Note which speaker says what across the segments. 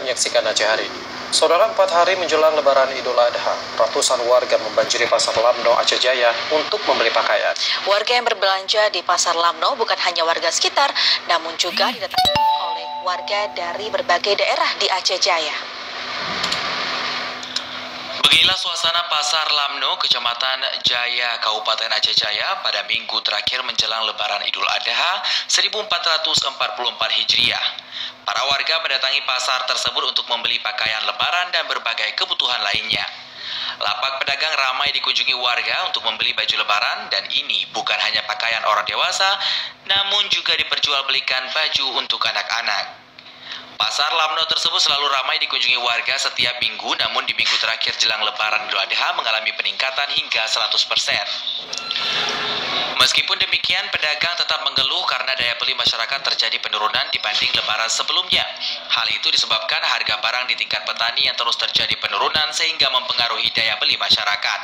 Speaker 1: menyaksikan Aceh hari ini. Saudara, 4 hari menjelang Lebaran Idul Adha, ratusan warga membanjiri Pasar Lamno, Aceh Jaya untuk membeli pakaian.
Speaker 2: Warga yang berbelanja di Pasar Lamno bukan hanya warga sekitar, namun juga didatangi oleh warga dari berbagai daerah di Aceh Jaya.
Speaker 3: Beginilah suasana Pasar Lamno, Kecamatan Jaya, Kabupaten Aceh Jaya pada minggu terakhir menjelang Lebaran Idul Adha 1444 Hijriah. Para warga mendatangi pasar tersebut untuk membeli pakaian lebaran dan berbagai kebutuhan lainnya. Lapak pedagang ramai dikunjungi warga untuk membeli baju lebaran, dan ini bukan hanya pakaian orang dewasa, namun juga diperjualbelikan baju untuk anak-anak. Pasar Lamno tersebut selalu ramai dikunjungi warga setiap minggu, namun di minggu terakhir jelang Lebaran Idul Adha mengalami peningkatan hingga 100%. Meskipun demikian, pedagang tetap mengeluh karena daya beli masyarakat terjadi penurunan dibanding Lebaran sebelumnya. Hal itu disebabkan harga barang di tingkat petani yang terus terjadi penurunan sehingga mempengaruhi daya beli masyarakat.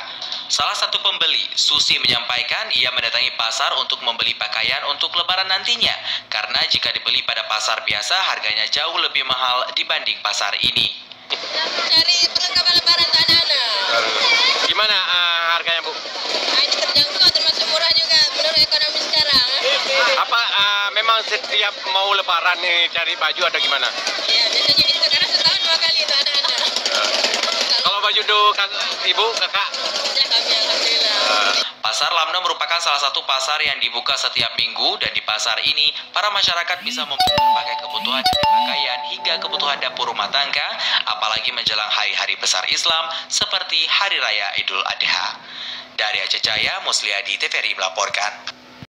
Speaker 3: Salah satu pembeli, Susi, menyampaikan ia mendatangi pasar untuk membeli pakaian untuk Lebaran nantinya, karena jika dibeli pada pasar biasa harganya jauh lebih mahal dibanding pasar ini.
Speaker 4: Cari perlengkapan Lebaran untuk anak-anak.
Speaker 5: Gimana harganya, Bu?
Speaker 4: Ini terjangkau, termasuk murah juga menurut ekonomi sekarang.
Speaker 5: Apa memang setiap mau Lebaran nih cari baju atau gimana?
Speaker 4: Ya, biasanya gitu, karena setahun 2 kali untuk anak-anak.
Speaker 5: Kalau baju untuk ibu, kakak?
Speaker 4: Ya, kami alhamdulillah.
Speaker 3: Pasar Lamno merupakan salah satu pasar yang dibuka setiap minggu, dan di pasar ini para masyarakat bisa membeli berbagai kebutuhan dari pakaian hingga kebutuhan dapur rumah tangga, apalagi menjelang hari-hari besar Islam seperti Hari Raya Idul Adha. Dari Aceh Jaya, Musliadi TVRI melaporkan.